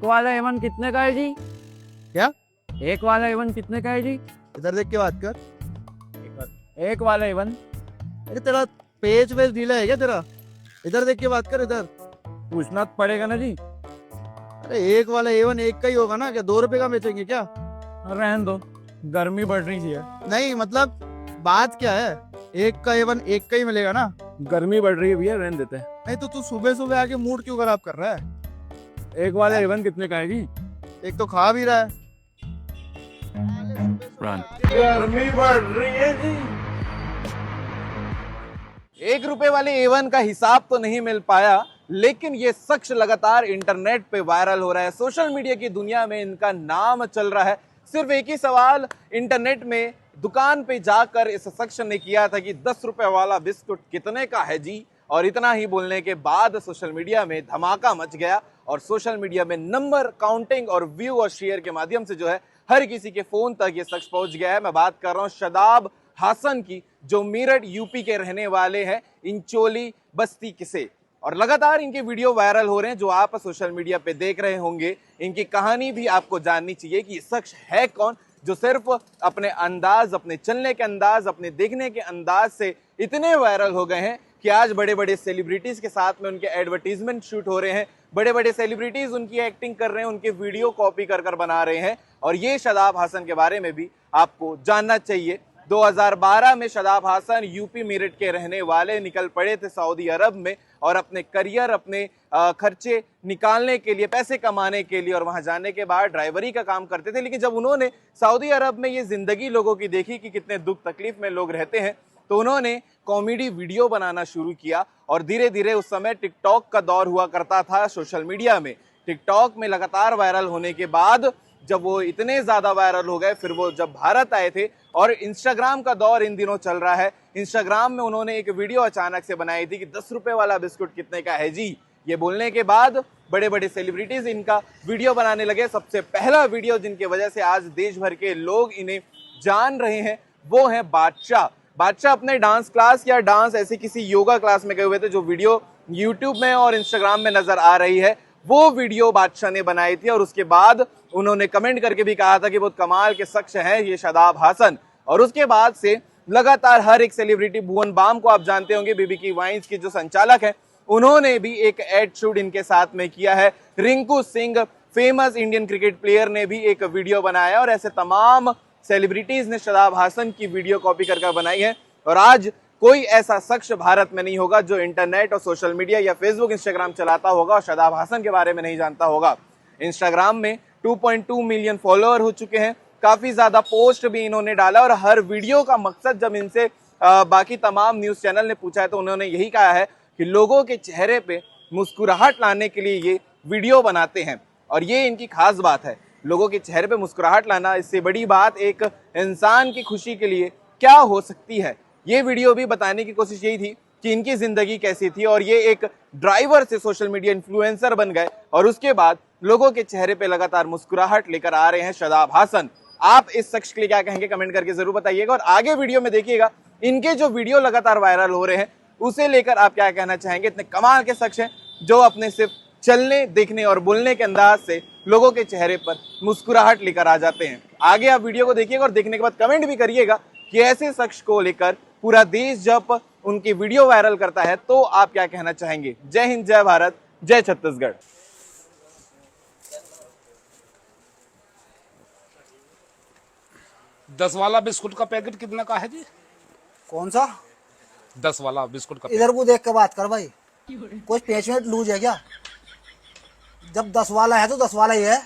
एक वाला एवन कितने का है जी? क्या? एक वाला एवन कितने का है जी? इधर देख के बात कर। एक वाला एवन अरे तेरा पेज वेज ढीला है क्या तेरा? इधर देख के बात कर इधर। पूछना तो पड़ेगा ना जी। अरे एक वाला एवन एक का ही होगा ना, क्या 2 रुपए का बेचेंगे क्या? रहने दो, गर्मी बढ़ रही है। नहीं मतलब बात क्या है, एक का एवन एक का ही मिलेगा ना। गर्मी बढ़ रही है भैया, रहने देते हैं। नहीं तो तू सुबह सुबह आके मूड क्यों खराब कर रहा है? एक वाला एवन कितने का है जी? एक तो खा भी रहा है। गर्मी बढ़ रही है जी। 1 रुपए वाले एवन का हिसाब तो नहीं मिल पाया, लेकिन ये शख्स लगातार इंटरनेट पे वायरल हो रहा है। सोशल मीडिया की दुनिया में इनका नाम चल रहा है। सिर्फ एक ही सवाल इंटरनेट में दुकान पे जाकर इस शख्स ने किया था कि 10 रुपए वाला बिस्कुट कितने का है जी, और इतना ही बोलने के बाद सोशल मीडिया में धमाका मच गया और सोशल मीडिया में नंबर काउंटिंग और व्यू और शेयर के माध्यम से जो है हर किसी के फोन तक ये शख्स पहुंच गया है। मैं बात कर रहा हूं शादाब हासन की, जो मेरठ यूपी के रहने वाले हैं, इंचोली बस्ती किसे। और लगातार इनके वीडियो वायरल हो रहे हैं जो आप सोशल मीडिया पे देख रहे होंगे। इनकी कहानी भी आपको जाननी चाहिए कि ये शख्स है कौन, जो सिर्फ अपने अंदाज, अपने चलने के अंदाज, अपने देखने के अंदाज से इतने वायरल हो गए हैं कि आज बड़े बड़े सेलिब्रिटीज के साथ में उनके एडवर्टीजमेंट शूट हो रहे हैं। बड़े बड़े सेलिब्रिटीज उनकी एक्टिंग कर रहे हैं, उनके वीडियो कॉपी कर कर बना रहे हैं। और ये शादाब हासन के बारे में भी आपको जानना चाहिए। 2012 में शादाब हासन यूपी मेरठ के रहने वाले निकल पड़े थे सऊदी अरब में, और अपने करियर, अपने खर्चे निकालने के लिए, पैसे कमाने के लिए, और वहां जाने के बाद ड्राइवरी का काम करते थे। लेकिन जब उन्होंने सऊदी अरब में ये जिंदगी लोगों की देखी कि कितने दुख तकलीफ में लोग रहते हैं, तो उन्होंने कॉमेडी वीडियो बनाना शुरू किया। और धीरे धीरे उस समय टिकटॉक का दौर हुआ करता था सोशल मीडिया में। टिकटॉक में लगातार वायरल होने के बाद जब वो इतने ज्यादा वायरल हो गए, फिर वो जब भारत आए थे, और इंस्टाग्राम का दौर इन दिनों चल रहा है। इंस्टाग्राम में उन्होंने एक वीडियो अचानक से बनाई थी कि 10 रुपए वाला बिस्कुट कितने का है जी। ये बोलने के बाद बड़े बड़े सेलिब्रिटीज इनका वीडियो बनाने लगे। सबसे पहला वीडियो जिनके वजह से आज देश भर के लोग इन्हें जान रहे हैं वो है बादशाह। बादशाह अपने डांस क्लास या डांस ऐसे किसी योगा क्लास में गए हुए थे, जो वीडियो यूट्यूब में और इंस्टाग्राम में नजर आ रही है, वो वीडियो बादशाह ने बनाई थी। और उसके बाद उन्होंने कमेंट करके भी कहा था कि बहुत कमाल के शख्स हैं ये शादाब हासन। और उसके बाद से लगातार हर एक सेलिब्रिटी, भुवन बाम को आप जानते होंगे, बीबी की वाइन्स की जो संचालक है, उन्होंने भी एक एड शूट इनके साथ में किया है। Rinku Singh, famous Indian cricket player, ने भी एक वीडियो बनाया। और ऐसे तमाम सेलिब्रिटीज ने शादाब हासन की वीडियो कॉपी करके बनाई है। और आज कोई ऐसा शख्स भारत में नहीं होगा जो इंटरनेट और सोशल मीडिया या फेसबुक, इंस्टाग्राम चलाता होगा और शादाब हासन के बारे में नहीं जानता होगा। इंस्टाग्राम में 2.2 मिलियन फॉलोअर हो चुके हैं। काफी ज्यादा पोस्ट भी इन्होंने डाला, और हर वीडियो का मकसद जब इनसे बाकी तमाम न्यूज चैनल ने पूछा है तो उन्होंने यही कहा है कि लोगों के चेहरे पे मुस्कुराहट लाने के लिए ये वीडियो बनाते हैं। और ये इनकी खास बात है, लोगों के चेहरे पे मुस्कुराहट लाना। इससे बड़ी बात एक इंसान की खुशी के लिए क्या हो सकती है। ये वीडियो भी बताने की कोशिश यही थी कि इनकी जिंदगी कैसी थी, और ये एक ड्राइवर से सोशल मीडिया इन्फ्लुएंसर बन गए, और उसके बाद लोगों के चेहरे पे लगातार मुस्कुराहट लेकर आ रहे हैं शादाब हासन। आप इस शख्स के लिए क्या कहेंगे, कमेंट करके जरूर बताइएगा। और आगे वीडियो में देखिएगा इनके जो वीडियो लगातार वायरल हो रहे हैं उसे लेकर आप क्या कहना चाहेंगे। इतने कमाल के शख्स हैं जो अपने सिर्फ चलने, देखने और बोलने के अंदाज से लोगों के चेहरे पर मुस्कुराहट लेकर आ जाते हैं। आगे आप वीडियो को देखिएगा और देखने के बाद कमेंट भी करिएगा कि ऐसे शख्स को लेकर पूरा देश जब उनकी वीडियो वायरल करता है तो आप क्या कहना चाहेंगे। जय हिंद, जय भारत, जय छत्तीसगढ़। 10 वाला बिस्कुट का पैकेट कितने का है जी? कौन सा? 10 वाला बिस्कुट का इधर को देख के बात कर भाई, कोई 5 मिनट लूज है क्या? जब 10 वाला है तो 10 वाला ही है,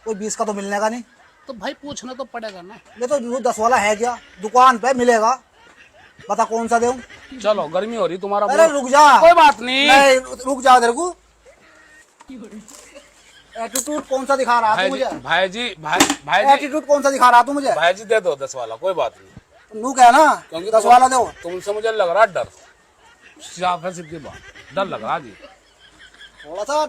कोई 20 का तो मिलने का नहीं। तो भाई पूछना तो पड़ेगा ना। ये तो 10 वाला है क्या? दुकान पे मिलेगा, बता कौन सा दूं? चलो गर्मी हो रही तुम्हारा। अरे रुक जा, कोई बात नहीं, नहीं रुक जा। इधर को एटीट्यूड कौन सा दिखा रहा तू मुझे? भाई जी, भाई जी, एटीट्यूड कौन सा दिखा रहा तू मुझे? भाई जी दे दो 10 वाला, कोई बात नहीं। तू क्या ना, क्योंकि 10 वाला दो। तुमसे मुझे लग रहा डर, साफ है, सीधी बात, डर लग रहा जी। थोड़ा सा